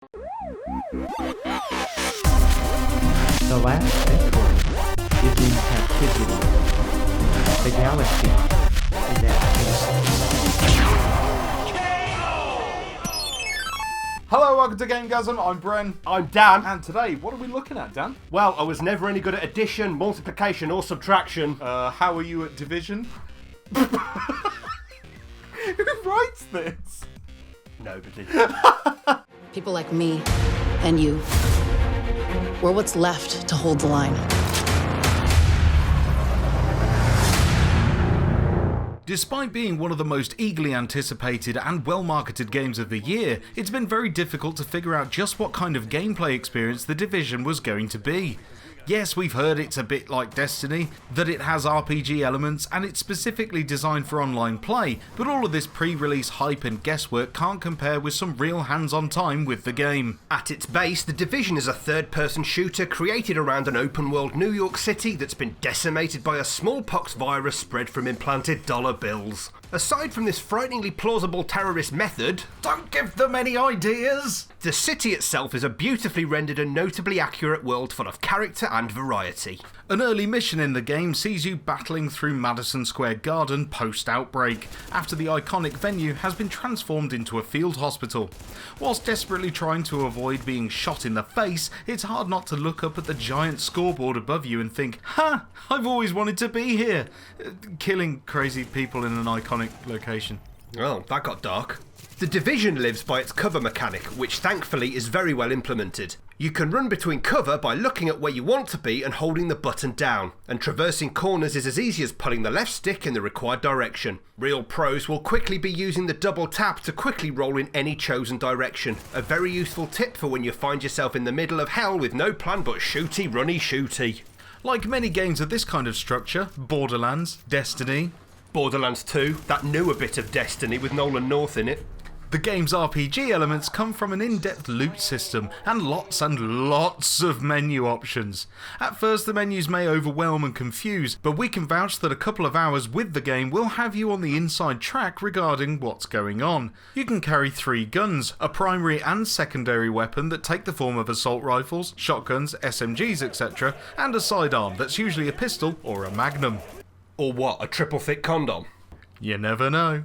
The last echo is in captivity. The galaxy is at peace. Hello, welcome to GameGazm. I'm Bren. I'm Dan. And today, what are we looking at, Dan? Well, I was never any good at addition, multiplication, or subtraction. How are you at division? Who writes this? Nobody. People like me and you, we're what's left to hold the line. Despite being one of the most eagerly anticipated and well-marketed games of the year, it's been very difficult to figure out just what kind of gameplay experience The Division was going to be. Yes, we've heard it's a bit like Destiny, that it has RPG elements and it's specifically designed for online play, but all of this pre-release hype and guesswork can't compare with some real hands-on time with the game. At its base, The Division is a third-person shooter created around an open-world New York City that's been decimated by a smallpox virus spread from implanted dollar bills. Aside from this frighteningly plausible terrorist method, Don't give them any ideas! the city itself is a beautifully rendered and notably accurate world full of character and variety. An early mission in the game sees you battling through Madison Square Garden post-outbreak, after the iconic venue has been transformed into a field hospital. Whilst desperately trying to avoid being shot in the face, it's hard not to look up at the giant scoreboard above you and think, "Ha! I've always wanted to be here!" Killing crazy people in an iconic location. Oh, that got dark. The Division lives by its cover mechanic, which thankfully is very well implemented. You can run between cover by looking at where you want to be and holding the button down, and traversing corners is as easy as pulling the left stick in the required direction. Real pros will quickly be using the double tap to quickly roll in any chosen direction. A very useful tip for when you find yourself in the middle of hell with no plan but shooty, runny, shooty. Like many games of this kind of structure, Borderlands, Destiny, Borderlands 2, that newer bit of Destiny with Nolan North in it. the game's RPG elements come from an in-depth loot system and lots of menu options. At first the menus may overwhelm and confuse, but we can vouch that a couple of hours with the game will have you on the inside track regarding what's going on. You can carry 3 guns, a primary and secondary weapon that take the form of assault rifles, shotguns, SMGs etc, and a sidearm that's usually a pistol or a magnum. Or what, a triple thick condom? You never know.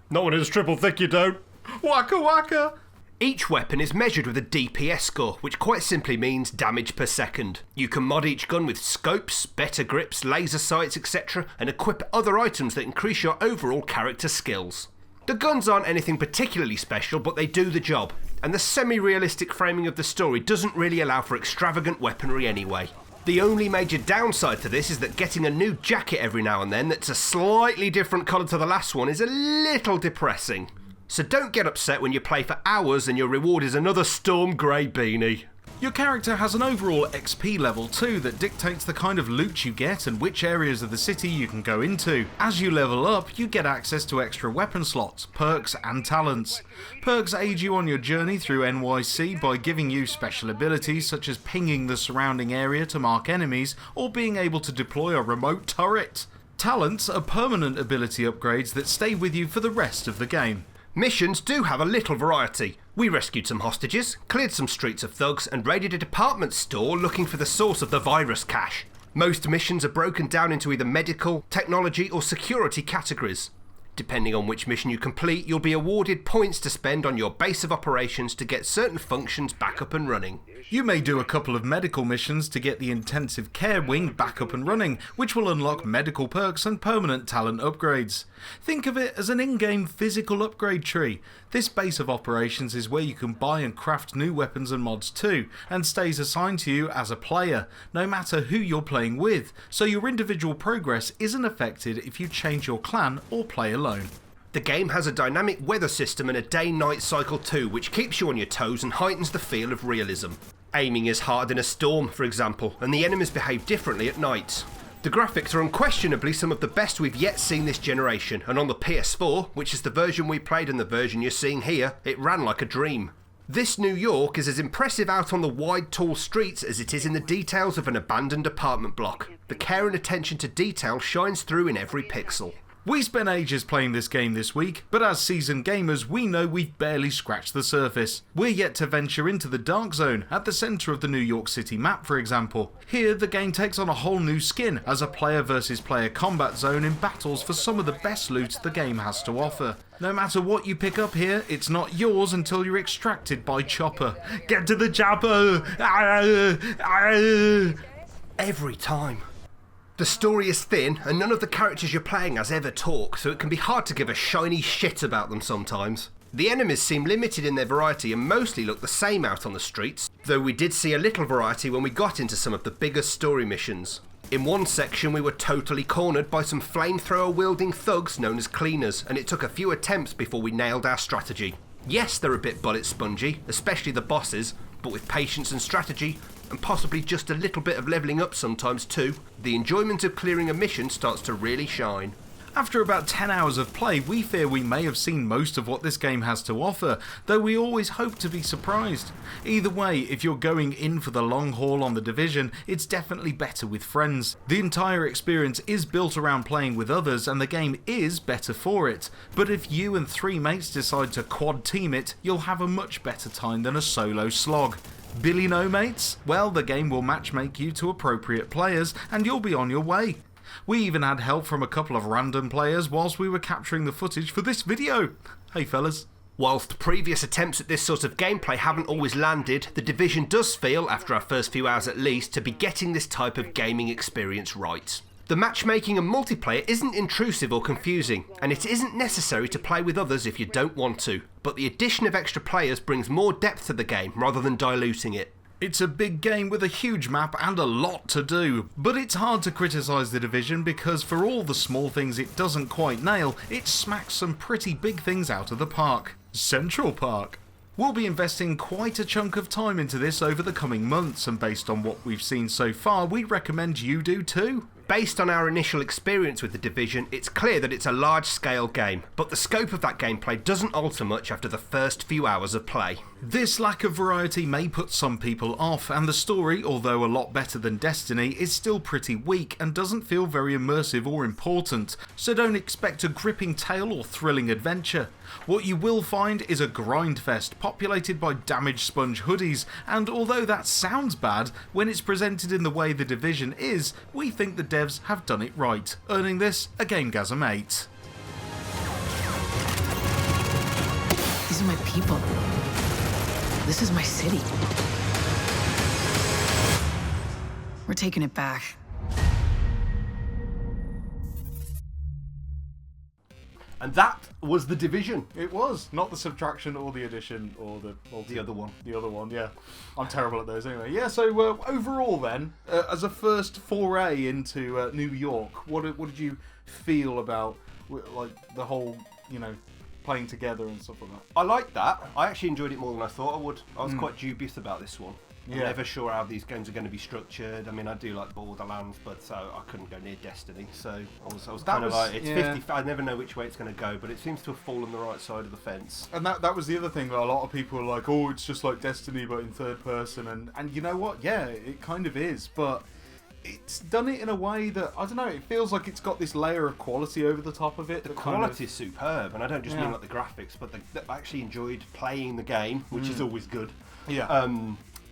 Not when it's triple thick, you don't. Waka waka! Each weapon is measured with a DPS score, which quite simply means damage per second. You can mod each gun with scopes, better grips, laser sights, etc, and equip other items that increase your overall character skills. The guns aren't anything particularly special, but they do the job, and the semi-realistic framing of the story doesn't really allow for extravagant weaponry anyway. The only major downside to this is that getting a new jacket every now and then that's a slightly different colour to the last one is a little depressing. So don't get upset when you play for hours and your reward is another storm grey beanie. Your character has an overall XP level too that dictates the kind of loot you get and which areas of the city you can go into. As you level up, you get access to extra weapon slots, perks and talents. Perks aid you on your journey through NYC by giving you special abilities such as pinging the surrounding area to mark enemies or being able to deploy a remote turret. Talents are permanent ability upgrades that stay with you for the rest of the game. Missions do have a little variety. We rescued some hostages, cleared some streets of thugs, and raided a department store looking for the source of the virus cache. Most missions are broken down into either medical, technology, or security categories. Depending on which mission you complete, you'll be awarded points to spend on your base of operations to get certain functions back up and running. You may do a couple of medical missions to get the intensive care wing back up and running, which will unlock medical perks and permanent talent upgrades. Think of it as an in-game physical upgrade tree. This base of operations is where you can buy and craft new weapons and mods too, and stays assigned to you as a player, no matter who you're playing with, so your individual progress isn't affected if you change your clan or play alone. The game has a dynamic weather system and a day-night cycle too, which keeps you on your toes and heightens the feel of realism. Aiming is hard in a storm, for example, and the enemies behave differently at night. The graphics are unquestionably some of the best we've yet seen this generation, and on the PS4, which is the version we played and the version you're seeing here, it ran like a dream. This New York is as impressive out on the wide, tall streets as it is in the details of an abandoned apartment block. The care and attention to detail shines through in every pixel. We spent ages playing this game this week, but as seasoned gamers we know we've barely scratched the surface. We're yet to venture into the Dark Zone, at the centre of the New York City map for example. Here the game takes on a whole new skin as a player versus player combat zone in battles for some of the best loot the game has to offer. No matter what you pick up here, it's not yours until you're extracted by Chopper. Get to the chopper! Every time. The story is thin, and none of the characters you're playing as ever talk, so it can be hard to give a shiny shit about them sometimes. The enemies seem limited in their variety and mostly look the same out on the streets, though we did see a little variety when we got into some of the bigger story missions. In one section we were totally cornered by some flamethrower wielding thugs known as cleaners, and it took a few attempts before we nailed our strategy. Yes, they're a bit bullet spongy, especially the bosses, but with patience and strategy, and possibly just a little bit of levelling up sometimes too, the enjoyment of clearing a mission starts to really shine. After about 10 hours of play, we fear we may have seen most of what this game has to offer, though we always hope to be surprised. Either way, if you're going in for the long haul on The Division, it's definitely better with friends. The entire experience is built around playing with others and the game is better for it, but if you and 3 mates decide to quad team it, you'll have a much better time than a solo slog. Billy no mates? Well, the game will matchmake you to appropriate players and you'll be on your way. We even had help from a couple of random players whilst we were capturing the footage for this video. Hey fellas. Whilst previous attempts at this sort of gameplay haven't always landed, The Division does feel, after our first few hours at least, to be getting this type of gaming experience right. The matchmaking and multiplayer isn't intrusive or confusing, and it isn't necessary to play with others if you don't want to, but the addition of extra players brings more depth to the game rather than diluting it. It's a big game with a huge map and a lot to do, but it's hard to criticise The Division because for all the small things it doesn't quite nail, it smacks some pretty big things out of the park. Central Park. We'll be investing quite a chunk of time into this over the coming months, and based on what we've seen so far, we recommend you do too. Based on our initial experience with The Division, it's clear that it's a large-scale game, but the scope of that gameplay doesn't alter much after the first few hours of play. This lack of variety may put some people off, and the story, although a lot better than Destiny, is still pretty weak and doesn't feel very immersive or important, so don't expect a gripping tale or thrilling adventure. What you will find is a grindfest populated by damaged sponge hoodies, and although that sounds bad, when it's presented in the way The Division is, we think the devs have done it right, earning this a GameGazm 8. These are my people. This is my city. We're taking it back. And that was The Division. It was, not the subtraction or the addition or the other one. The other one, yeah. I'm terrible at those anyway. Yeah, so overall then, as a first foray into New York, what did you feel about like the whole, playing together and stuff like that? I liked that. I actually enjoyed it more than I thought I would. I was quite dubious about this one. I'm never sure how these games are going to be structured. I mean, I do like Borderlands, but I couldn't go near Destiny, so I was kind of like, it's 50. I never know which way it's going to go, but it seems to have fallen the right side of the fence. And that was the other thing. Like, a lot of people were like, oh, it's just like Destiny, but in third person. And you know what? Yeah, it kind of is, but it's done it in a way that, I don't know, it feels like it's got this layer of quality over the top of it. The quality is superb, and I don't just mean like the graphics, but I actually enjoyed playing the game, which is always good. Yeah.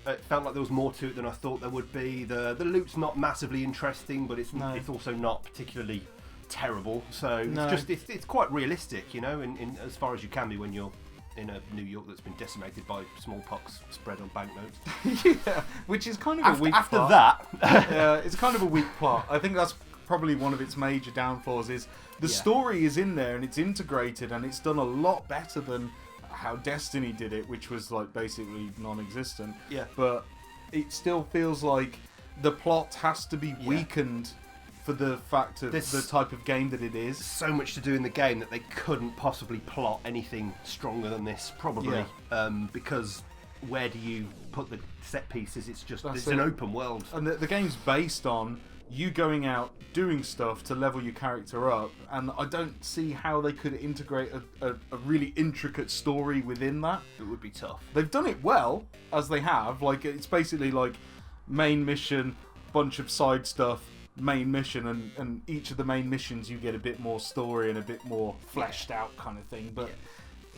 It felt like there was more to it than I thought there would be. The loot's not massively interesting, but it's also not particularly terrible. So it's quite realistic, in as far as you can be when you're in a New York that's been decimated by smallpox spread on banknotes. Yeah, which is kind of a weak after plot. That. Yeah, it's kind of a weak plot. I think that's probably one of its major downfalls is the story is in there and it's integrated and it's done a lot better than how Destiny did it, which was like basically non-existent. Yeah. But it still feels like the plot has to be weakened for the fact of the type of game that it is. So much to do in the game that they couldn't possibly plot anything stronger than this, probably. Yeah. Because where do you put the set pieces? It's an open world. And the game's based on you going out doing stuff to level your character up, and I don't see how they could integrate a really intricate story within that. It would be tough. They've done it well, as they have. Like, it's basically like main mission, bunch of side stuff, main mission, and each of the main missions you get a bit more story and a bit more fleshed out kind of thing. But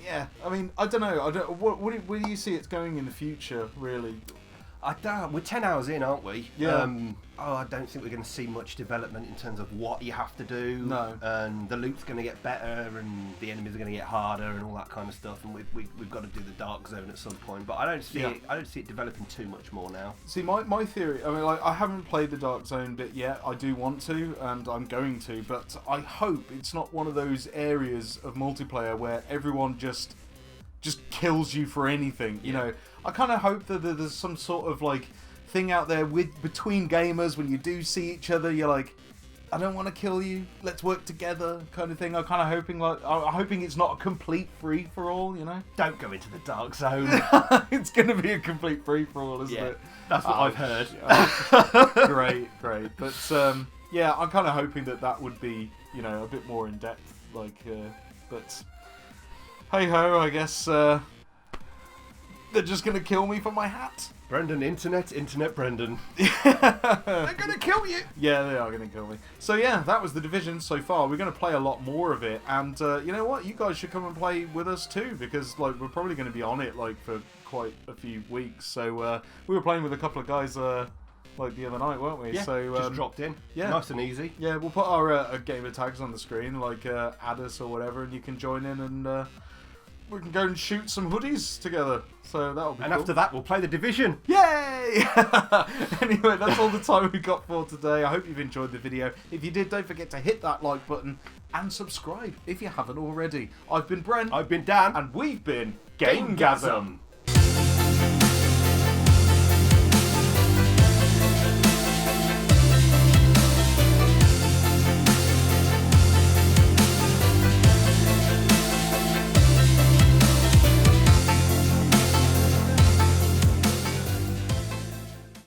yeah, I mean, I don't know. Where do you see it going in the future, really? I don't. We're 10 hours in, aren't we? Yeah. I don't think we're going to see much development in terms of what you have to do. No. And the loot's going to get better, and the enemies are going to get harder, and all that kind of stuff. And we've got to do the dark zone at some point. But I don't see it. I don't see it developing too much more now. See, my theory. I mean, like, I haven't played the dark zone bit yet. I do want to, and I'm going to. But I hope it's not one of those areas of multiplayer where everyone just kills you for anything. You know, I kind of hope that there's some sort of like thing out there between gamers when you do see each other. You're like, I don't want to kill you. Let's work together, kind of thing. I'm kind of hoping I'm hoping it's not a complete free for all. You know, Don't go into the dark zone. it's going to be a complete free for all, isn't it? That's what I've heard. Great. But yeah, I'm kind of hoping that would be, you know, a bit more in depth. Like, but hey ho, I guess they're just going to kill me for my hat. Brendan, internet Brendan. They're going to kill you. Yeah, they are going to kill me. So yeah, that was The Division so far. We're going to play a lot more of it, and you know what? You guys should come and play with us too, because like we're probably going to be on it like for quite a few weeks. So we were playing with a couple of guys like the other night, weren't we? Yeah, so just dropped in. Yeah, nice and easy. Yeah, we'll put our gamer tags on the screen, like add us or whatever, and you can join in and we can go and shoot some hoodies together. So that'll be cool. And after that, we'll play The Division. Yay! Anyway, that's all the time we got for today. I hope you've enjoyed the video. If you did, don't forget to hit that like button and subscribe if you haven't already. I've been Brent. I've been Dan. And we've been GameGazm.